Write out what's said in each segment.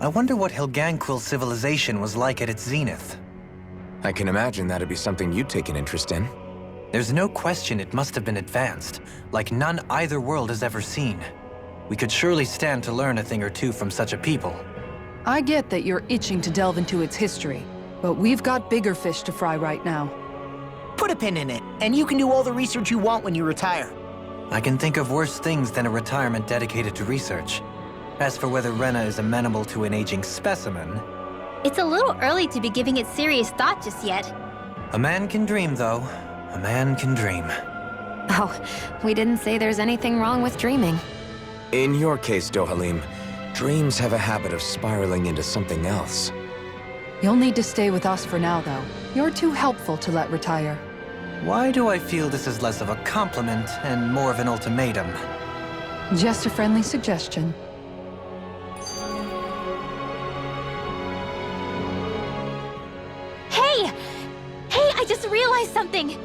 I wonder what Helganquil civilization was like at its zenith. I can imagine that'd be something you'd take an interest in. There's no question it must have been advanced, like none either world has ever seen. We could surely stand to learn a thing or two from such a people. I get that you're itching to delve into its history, but we've got bigger fish to fry right now. Put a pin in it, and you can do all the research you want when you retire. I can think of worse things than a retirement dedicated to research. As for whether Rena is amenable to an aging specimen... It's a little early to be giving it serious thought just yet. A man can dream, though. A man can dream. Oh, we didn't say there's anything wrong with dreaming. In your case, Dohalim, dreams have a habit of spiraling into something else. You'll need to stay with us for now, though. You're too helpful to let retire. Why do I feel this is less of a compliment and more of an ultimatum? Just a friendly suggestion. Hey! Hey, I just realized something!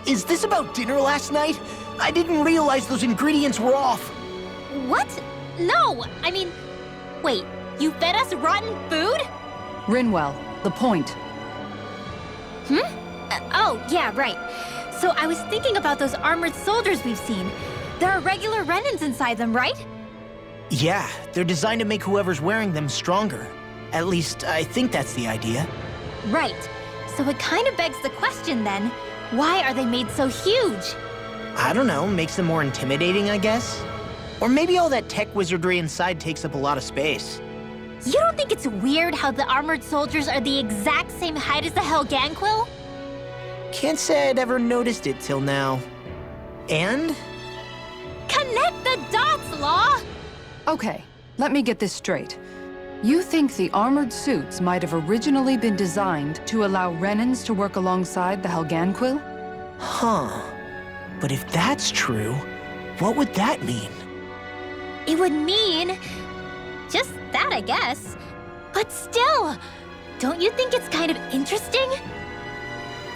Is this about dinner last night? I didn't realize those ingredients were off. What? No! I mean, wait, you fed us rotten food? Rinwell, the point. Oh, yeah, right. So I was thinking about those armored soldiers we've seen. There are regular Renans inside them, right? Yeah, they're designed to make whoever's wearing them stronger. At least, I think that's the idea. Right. So it kind of begs the question then, why are they made so huge? I don't know, makes them more intimidating, I guess? Or maybe all that tech wizardry inside takes up a lot of space. You don't think it's weird how the armored soldiers are the exact same height as the Helganquil? Can't say I'd ever noticed it till now. And? Connect the dots, Law! Okay, let me get this straight. You think the armored suits might have originally been designed to allow Renans to work alongside the Helganquil? Huh. But if that's true, what would that mean? It would mean... just that, I guess. But still, don't you think it's kind of interesting?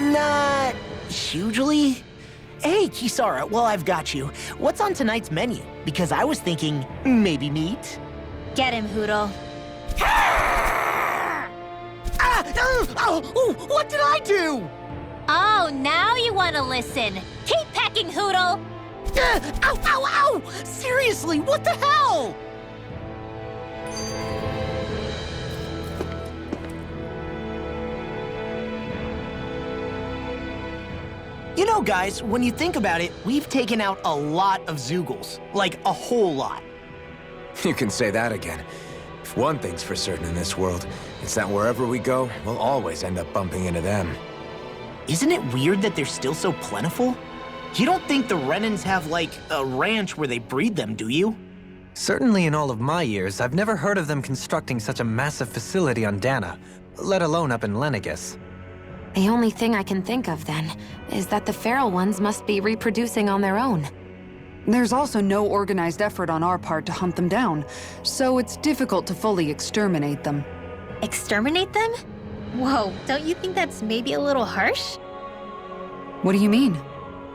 Not hugely. Hey, Kisara, while I've got you, what's on tonight's menu? Because I was thinking, maybe meat? Get him, Hootle. What did I do? Oh, now you want to listen. Keep pecking, Hootle! Ow, ow, ow! Seriously, what the hell? You know, guys, when you think about it, we've taken out a lot of Zeugles. Like, a whole lot. You can say that again. If one thing's for certain in this world, it's that wherever we go, we'll always end up bumping into them. Isn't it weird that they're still so plentiful? You don't think the Renans have, like, a ranch where they breed them, do you? Certainly in all of my years, I've never heard of them constructing such a massive facility on Dana, let alone up in Lenegis. The only thing I can think of, then, is that the feral ones must be reproducing on their own. There's also no organized effort on our part to hunt them down, so it's difficult to fully exterminate them. Exterminate them? Whoa, don't you think that's maybe a little harsh? What do you mean?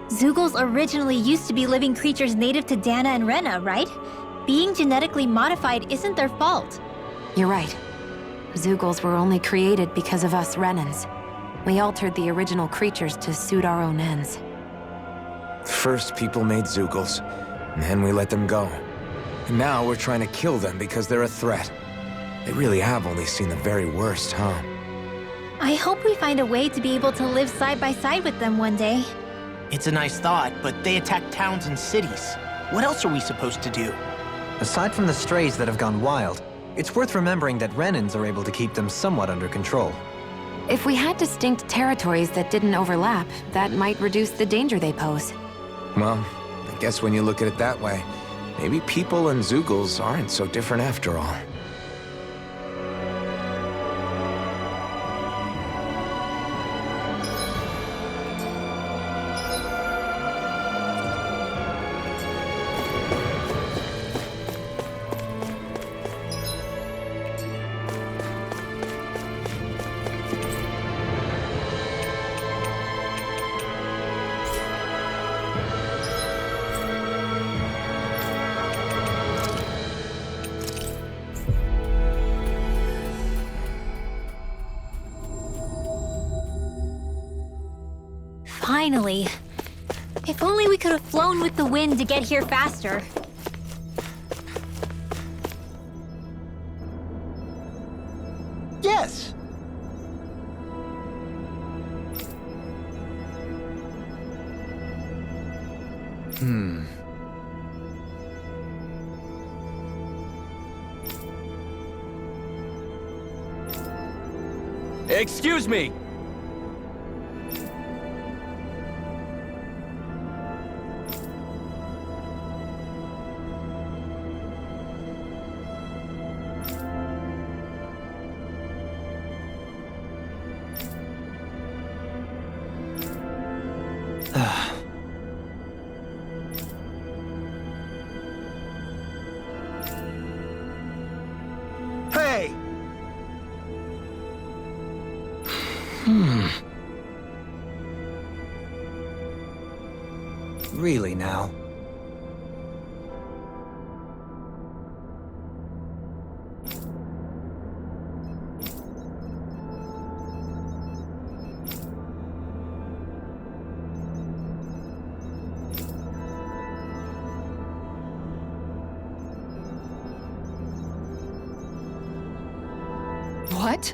Zeugles originally used to be living creatures native to Dana and Rena, right? Being genetically modified isn't their fault. You're right. Zeugles were only created because of us Renans. We altered the original creatures to suit our own ends. First, people made Zeugles, and then we let them go. And now we're trying to kill them because they're a threat. They really have only seen the very worst, huh? I hope we find a way to be able to live side by side with them one day. It's a nice thought, but they attack towns and cities. What else are we supposed to do? Aside from the strays that have gone wild, it's worth remembering that Renans are able to keep them somewhat under control. If we had distinct territories that didn't overlap, that might reduce the danger they pose. Well, I guess when you look at it that way, maybe people and Zeugles aren't so different after all. Finally. If only we could have flown with the wind to get here faster. Yes. Excuse me! Hey! Really now? What?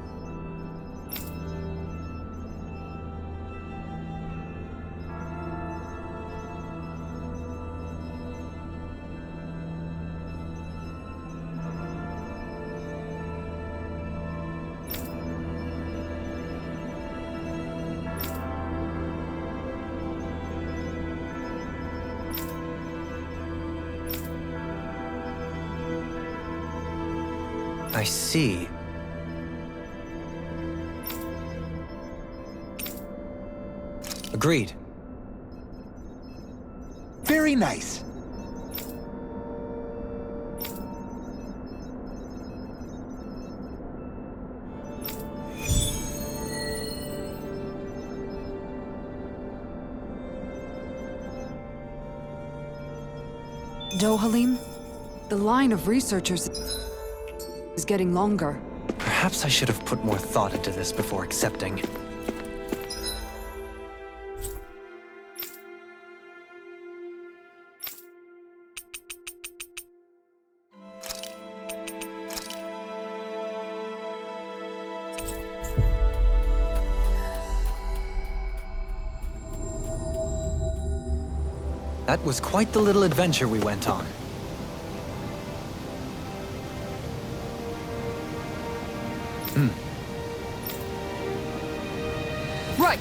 I see. Agreed. Very nice. Dohalim, the line of researchers is getting longer. Perhaps I should have put more thought into this before accepting. That was quite the little adventure we went on. Right!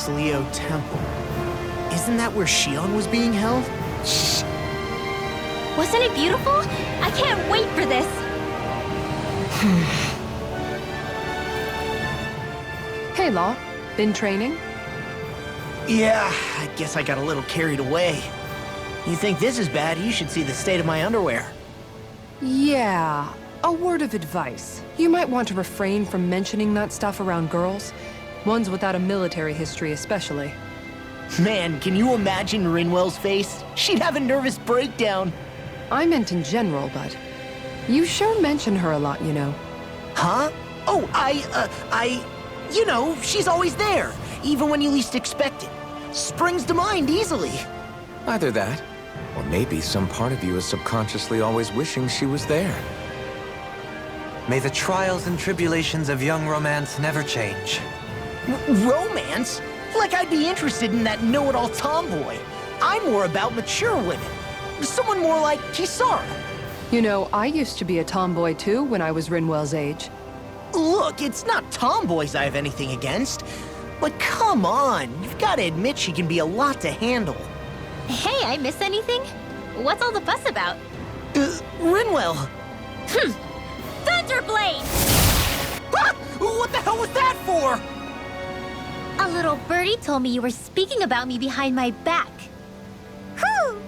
Leo Temple. Isn't that where Shion was being held? Shh! Wasn't it beautiful? I can't wait for this! Hey, Law. Been training? Yeah, I guess I got a little carried away. You think this is bad, you should see the state of my underwear. Yeah. A word of advice. You might want to refrain from mentioning that stuff around girls. Ones without a military history especially. Man, can you imagine Rinwell's face? She'd have a nervous breakdown. I meant in general, but you sure mention her a lot, you know. Huh? Oh, you know, she's always there, even when you least expect it. Springs to mind easily. Either that, or maybe some part of you is subconsciously always wishing she was there. May the trials and tribulations of young romance never change. Romance? Like I'd be interested in that know-it-all tomboy. I'm more about mature women. Someone more like Kisara. You know, I used to be a tomboy too when I was Rinwell's age. Look, it's not tomboys I have anything against. But come on, you've got to admit she can be a lot to handle. Hey, I miss anything? What's all the fuss about? Rinwell. Thunderblade! Ah! What the hell was that for? A little birdie told me you were speaking about me behind my back. Whew!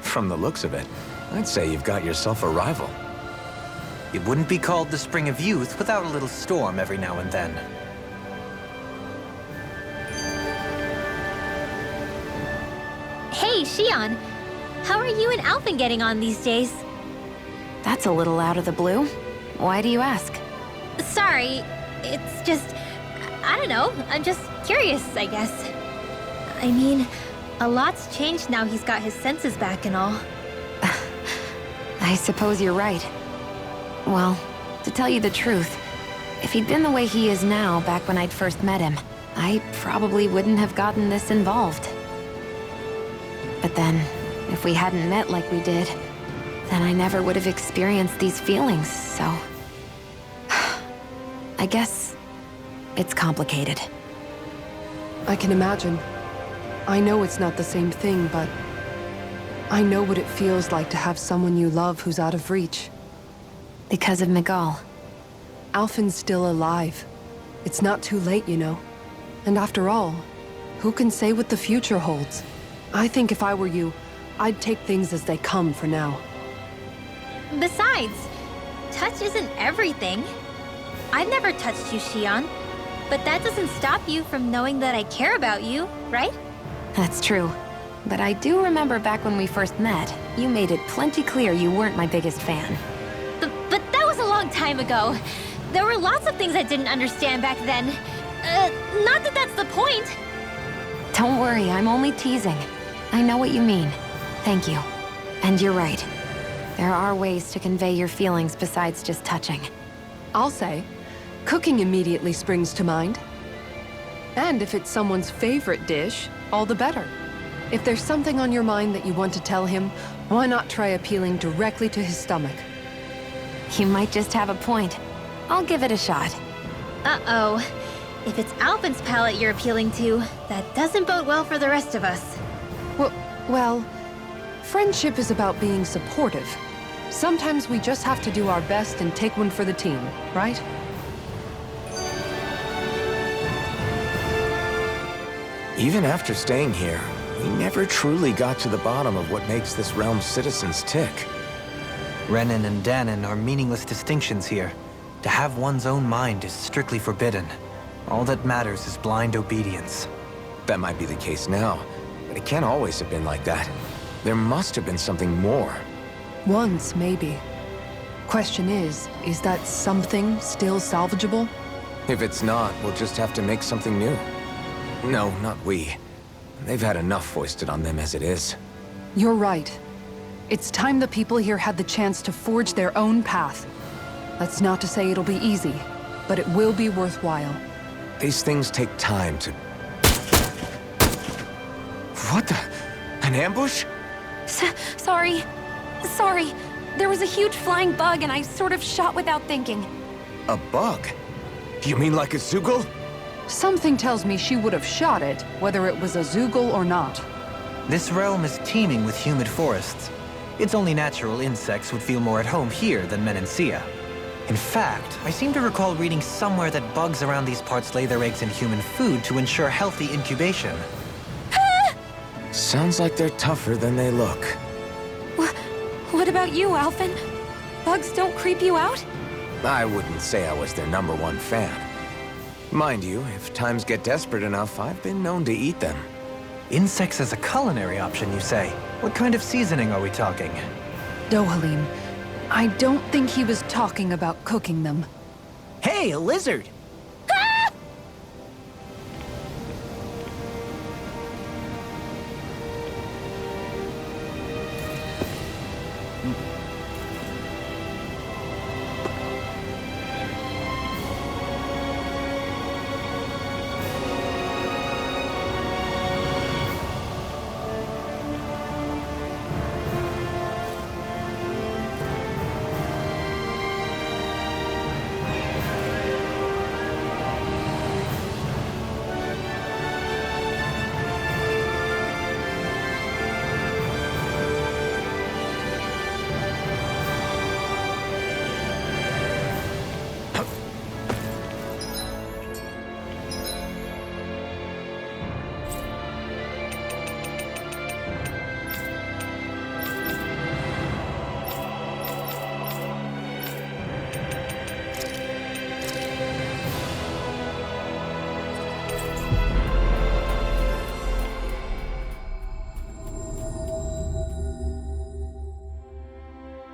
From the looks of it, I'd say you've got yourself a rival. It wouldn't be called the Spring of Youth without a little storm every now and then. Hey, Shion. How are you and Alphen getting on these days? That's a little out of the blue. Why do you ask? Sorry, it's just... I don't know, I'm just curious, I guess. I mean, a lot's changed now he's got his senses back and all. I suppose you're right. Well, to tell you the truth, if he'd been the way he is now back when I'd first met him, I probably wouldn't have gotten this involved. But then, if we hadn't met like we did, then I never would have experienced these feelings, so... I guess it's complicated. I can imagine. I know it's not the same thing, but I know what it feels like to have someone you love who's out of reach. Because of Miguel. Alphen's still alive. It's not too late, you know. And after all, who can say what the future holds? I think if I were you, I'd take things as they come for now. Besides, touch isn't everything. I've never touched you, Shion. But that doesn't stop you from knowing that I care about you, right? That's true. But I do remember back when we first met, you made it plenty clear you weren't my biggest fan. But that was a long time ago. There were lots of things I didn't understand back then. Not that that's the point. Don't worry, I'm only teasing. I know what you mean. Thank you. And you're right. There are ways to convey your feelings besides just touching. I'll say, cooking immediately springs to mind. And if it's someone's favorite dish, all the better. If there's something on your mind that you want to tell him, why not try appealing directly to his stomach? You might just have a point. I'll give it a shot. Uh-oh. If it's Alphen's palate you're appealing to, that doesn't bode well for the rest of us. Well, friendship is about being supportive. Sometimes we just have to do our best and take one for the team, right? Even after staying here, we never truly got to the bottom of what makes this realm's citizens tick. Renan and Danon are meaningless distinctions here. To have one's own mind is strictly forbidden. All that matters is blind obedience. That might be the case now, but it can't always have been like that. There must have been something more. Once, maybe. Question is that something still salvageable? If it's not, we'll just have to make something new. No, not we. They've had enough foisted on them as it is. You're right. It's time the people here had the chance to forge their own path. That's not to say it'll be easy, but it will be worthwhile. These things take time to... What the... An ambush? Sorry. There was a huge flying bug and I sort of shot without thinking. A bug? You mean like a Zeugle? Something tells me she would have shot it, whether it was a Zeugle or not. This realm is teeming with humid forests. It's only natural insects would feel more at home here than Menancia. In fact, I seem to recall reading somewhere that bugs around these parts lay their eggs in human food to ensure healthy incubation. Sounds like they're tougher than they look. What about you, Alphen? Bugs don't creep you out? I wouldn't say I was their #1 fan. Mind you, if times get desperate enough, I've been known to eat them. Insects as a culinary option, you say? What kind of seasoning are we talking? Dohalim, I don't think he was talking about cooking them. Hey, a lizard!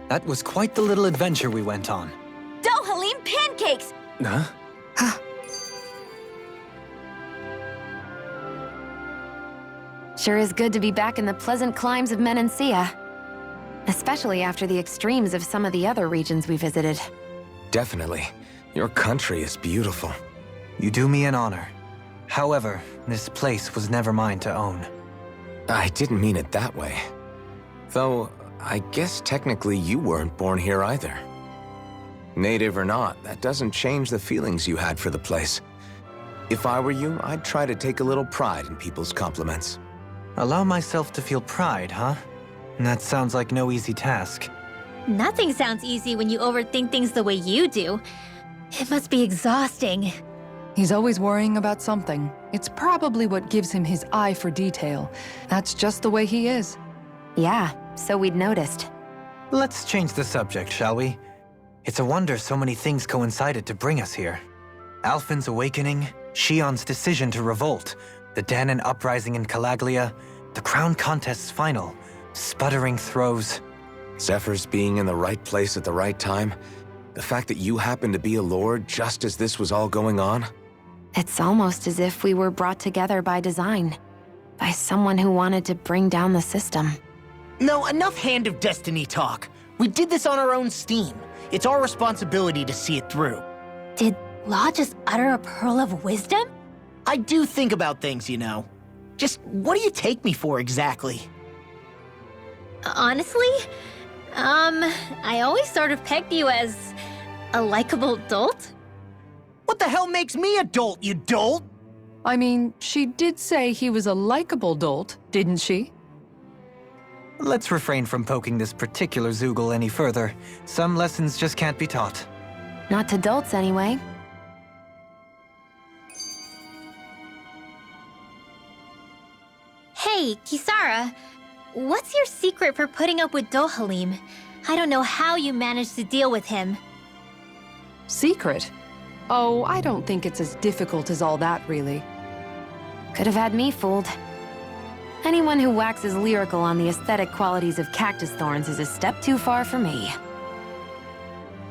That was quite the little adventure we went on. Dohalim pancakes! Huh? Sure is good to be back in the pleasant climes of Menancia. Especially after the extremes of some of the other regions we visited. Definitely. Your country is beautiful. You do me an honor. However, this place was never mine to own. I didn't mean it that way. Though, I guess technically you weren't born here either. Native or not, that doesn't change the feelings you had for the place. If I were you, I'd try to take a little pride in people's compliments. Allow myself to feel pride, huh? That sounds like no easy task. Nothing sounds easy when you overthink things the way you do. It must be exhausting. He's always worrying about something. It's probably what gives him his eye for detail. That's just the way he is. Yeah, so we'd noticed. Let's change the subject, shall we? It's a wonder so many things coincided to bring us here. Alphen's awakening, Shion's decision to revolt, the Danon uprising in Calaglia, the Crown Contest's final, sputtering throws. Zephyr's being in the right place at the right time, the fact that you happened to be a lord just as this was all going on. It's almost as if we were brought together by design. By someone who wanted to bring down the system. No, enough Hand of Destiny talk. We did this on our own steam. It's our responsibility to see it through. Did Law just utter a pearl of wisdom? I do think about things, you know. Just what do you take me for exactly? Honestly, I always sort of pegged you as a likable dolt. What the hell makes me a dolt, you dolt? I mean, she did say he was a likable dolt, didn't she? Let's refrain from poking this particular Zoogle any further. Some lessons just can't be taught. Not to dolts, anyway. Hey, Kisara, what's your secret for putting up with Dohalim? I don't know how you managed to deal with him. Secret? Oh, I don't think it's as difficult as all that, really. Could have had me fooled. Anyone who waxes lyrical on the aesthetic qualities of cactus thorns is a step too far for me.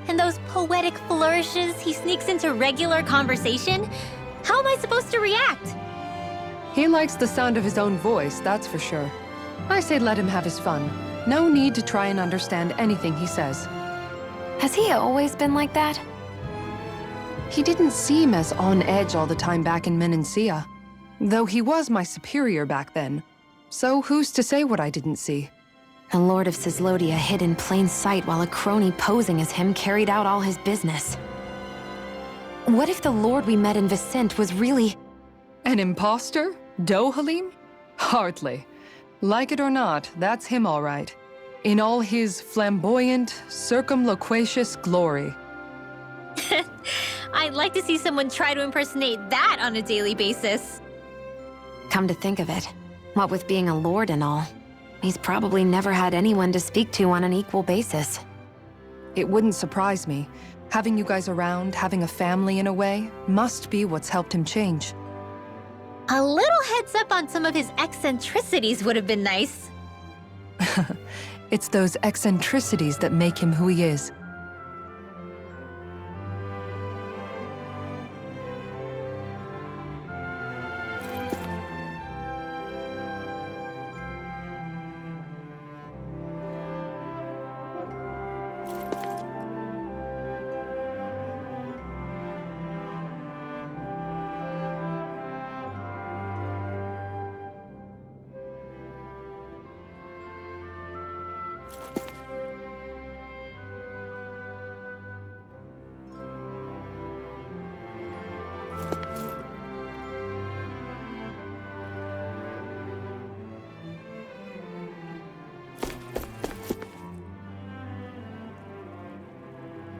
And those poetic flourishes he sneaks into regular conversation? How am I supposed to react? He likes the sound of his own voice, that's for sure. I say let him have his fun. No need to try and understand anything he says. Has he always been like that? He didn't seem as on edge all the time back in Menancia. Though he was my superior back then. So who's to say what I didn't see? The Lord of Cislodia hid in plain sight while a crony posing as him carried out all his business. What if the Lord we met in Vicente was really... An imposter? Dohalim? Hardly. Like it or not, that's him all right. In all his flamboyant, circumloquacious glory. I'd like to see someone try to impersonate that on a daily basis. Come to think of it, what with being a lord and all, he's probably never had anyone to speak to on an equal basis. It wouldn't surprise me. Having you guys around, having a family in a way, must be what's helped him change. A little heads up on some of his eccentricities would have been nice. It's those eccentricities that make him who he is.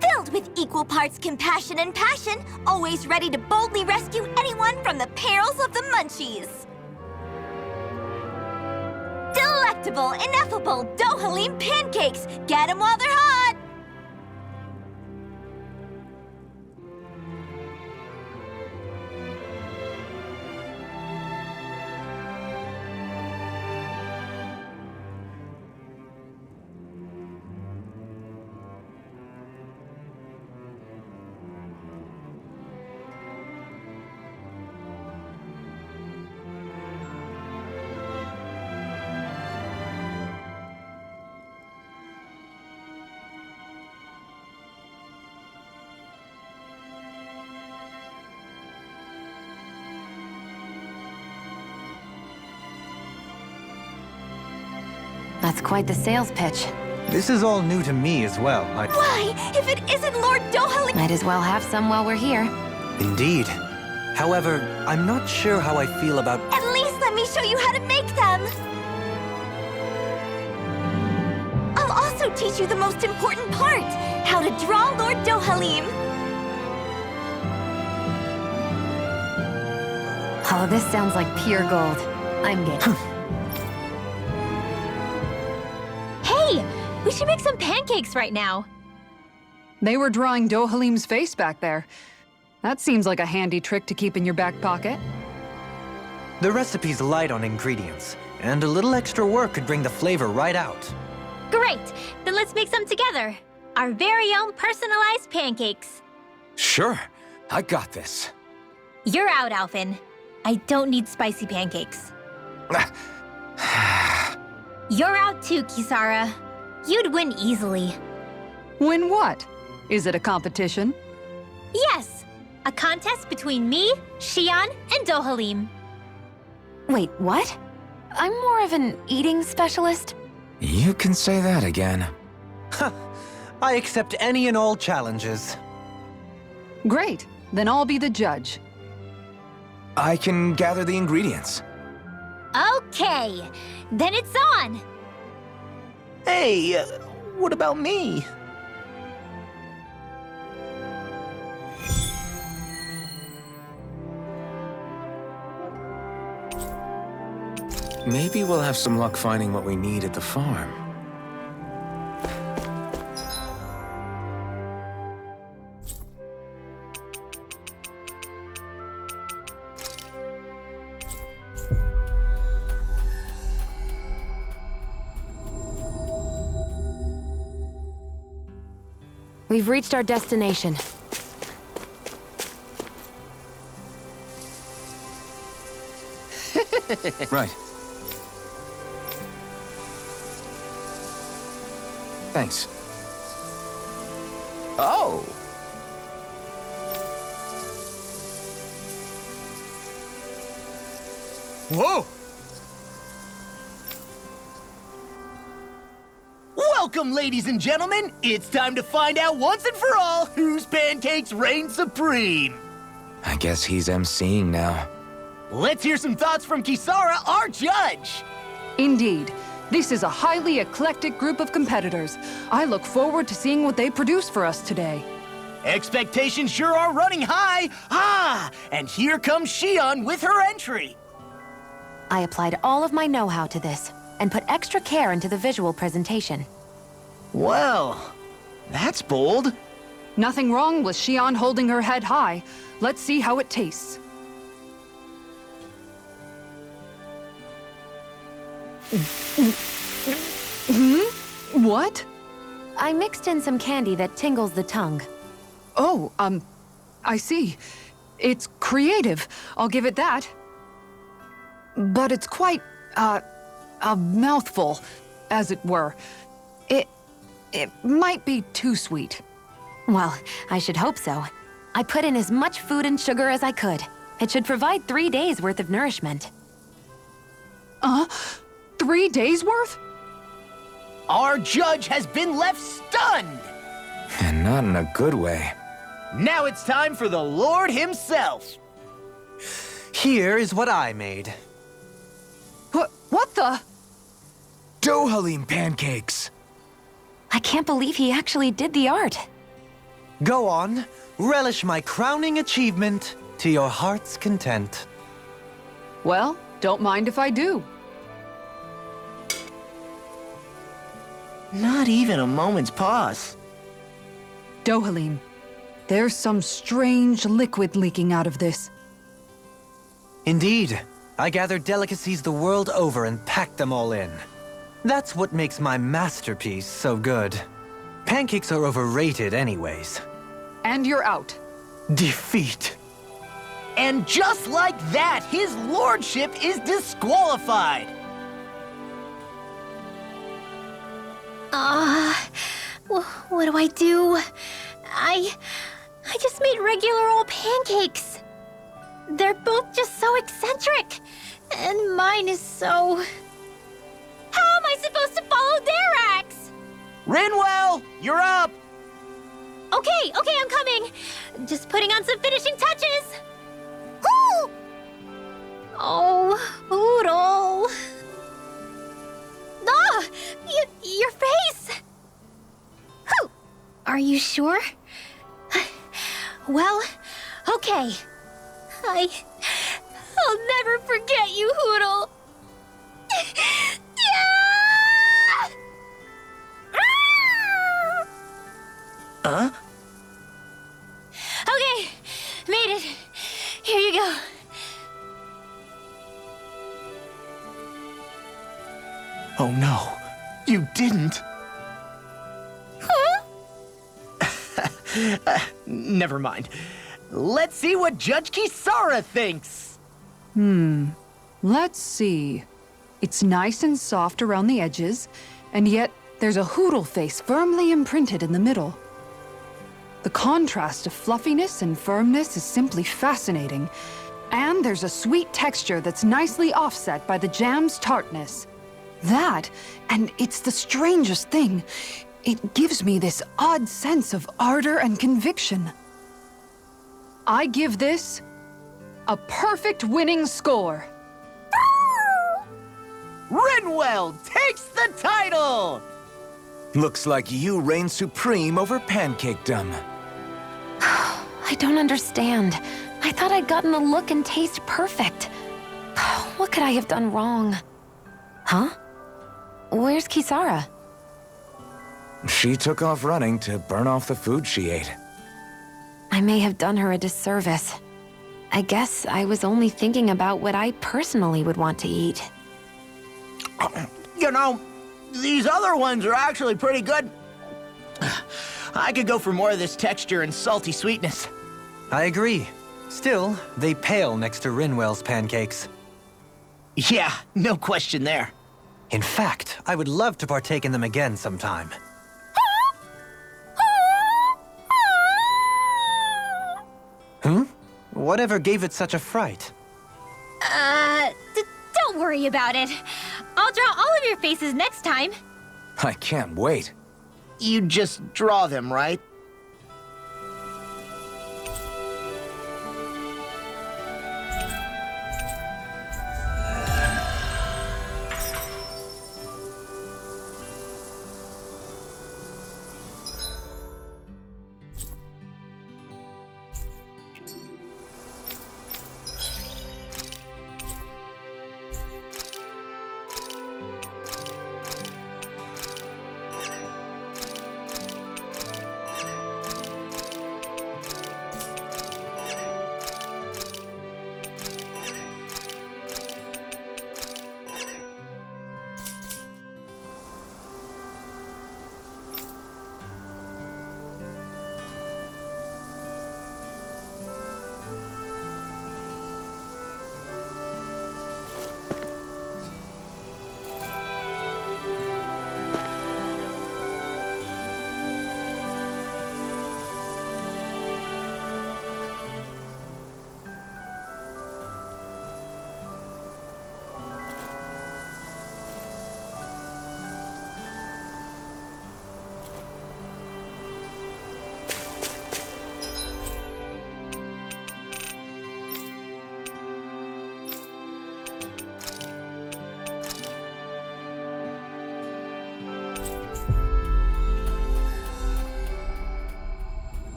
Filled with equal parts compassion and passion, always ready to boldly rescue anyone from the perils of the Munchies. Delectable, ineffable Dohalim pancakes! Get 'em while they're hot! That's quite the sales pitch. This is all new to me as well. Why? If it isn't Lord Dohalim... Might as well have some while we're here. Indeed. However, I'm not sure how I feel about... At least let me show you how to make them! I'll also teach you the most important part, how to draw Lord Dohalim. Oh, this sounds like pure gold. I'm game. Hey! We should make some pancakes right now. They were drawing Dohalim's face back there. That seems like a handy trick to keep in your back pocket. The recipe's light on ingredients, and a little extra work could bring the flavor right out. Great! Then let's make some together. Our very own personalized pancakes. Sure, I got this. You're out, Alphen. I don't need spicy pancakes. You're out too, Kisara. You'd win easily. Win what? Is it a competition? Yes! A contest between me, Xion, and Dohalim. Wait, what? I'm more of an eating specialist. You can say that again. I accept any and all challenges. Great. Then I'll be the judge. I can gather the ingredients. Okay, then it's on. Hey, what about me? Maybe we'll have some luck finding what we need at the farm. We've reached our destination. Right. Thanks. Oh! Whoa! Welcome, ladies and gentlemen! It's time to find out once and for all whose pancakes reign supreme! I guess he's emceeing now. Let's hear some thoughts from Kisara, our judge! Indeed. This is a highly eclectic group of competitors. I look forward to seeing what they produce for us today. Expectations sure are running high! Ah! And here comes Xion with her entry! I applied all of my know-how to this, and put extra care into the visual presentation. Well, that's bold. Nothing wrong with Xion holding her head high. Let's see how it tastes. What? I mixed in some candy that tingles the tongue. Oh, I see. It's creative. I'll give it that. But it's quite, a mouthful, as it were. It might be too sweet. Well, I should hope so. I put in as much food and sugar as I could. It should provide 3 days' worth of nourishment. 3 days' worth? Our judge has been left stunned! And not in a good way. Now it's time for the Lord himself! Here is what I made. What the? Dohalim pancakes! I can't believe he actually did the art. Go on, relish my crowning achievement to your heart's content. Well, don't mind if I do. Not even a moment's pause. Dohalim, there's some strange liquid leaking out of this. Indeed, I gathered delicacies the world over and packed them all in. That's what makes my masterpiece so good. Pancakes are overrated anyways. And you're out. Defeat. And just like that, his lordship is disqualified! What do I do? I just made regular old pancakes. They're both just so eccentric. And mine is so... How am I supposed to follow Rinwell, you're up! Okay, I'm coming. Just putting on some finishing touches. Woo! Oh, Oodle. Ah, your face. Whew. Are you sure? Well, okay. I'll never forget you, Hoodle. Yeah! Huh? Okay, made it. Here you go. Oh no, you didn't. Huh? Never mind. Let's see what Judge Kisara thinks. Let's see. It's nice and soft around the edges, and yet there's a Hoodle face firmly imprinted in the middle. The contrast of fluffiness and firmness is simply fascinating. And there's a sweet texture that's nicely offset by the jam's tartness. That, and it's the strangest thing, it gives me this odd sense of ardor and conviction. I give this a perfect winning score. Rinwell takes the title! Looks like you reign supreme over pancakedom. I don't understand. I thought I'd gotten the look and taste perfect. What could I have done wrong? Huh? Where's Kisara? She took off running to burn off the food she ate. I may have done her a disservice. I guess I was only thinking about what I personally would want to eat. You know, these other ones are actually pretty good. I could go for more of this texture and salty sweetness. I agree. Still, they pale next to Rinwell's pancakes. Yeah, no question there. In fact, I would love to partake in them again sometime. Whatever gave it such a fright? Don't worry about it. I'll draw all of your faces next time. I can't wait. You just draw them, right?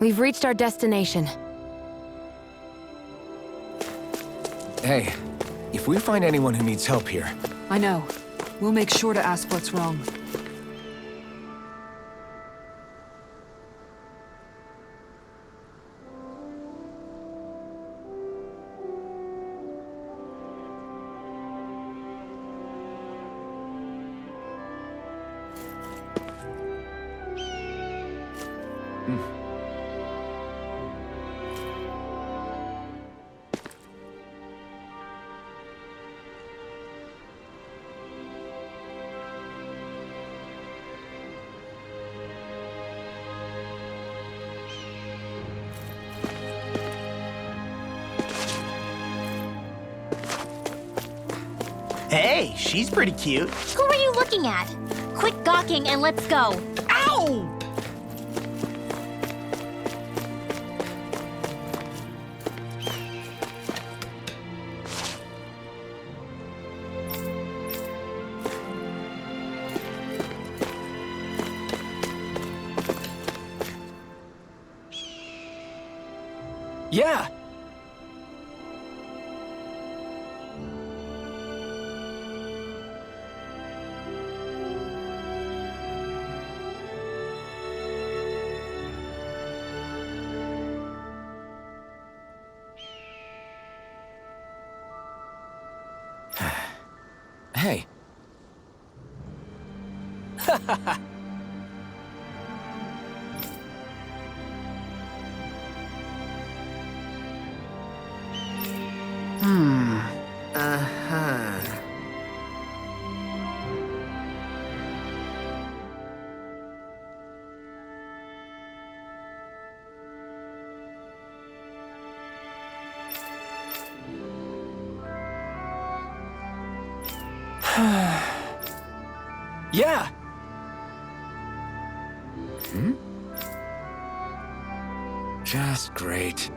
We've reached our destination. Hey, if we find anyone who needs help here, I know. We'll make sure to ask what's wrong. Hey, she's pretty cute. Who are you looking at? Quit gawking and let's go. Ow! Yeah! Hey. Uh-huh. Yeah! Just great.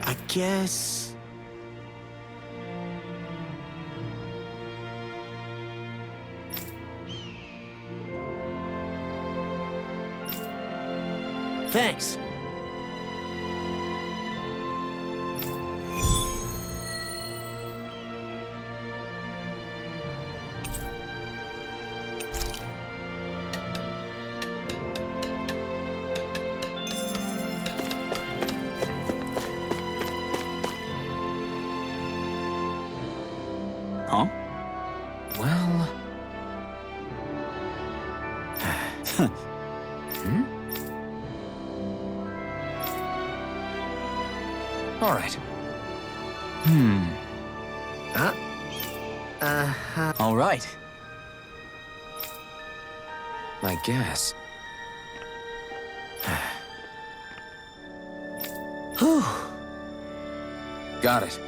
I guess... Thanks. Huh? Well... All right. All right. I guess. Whew. Got it.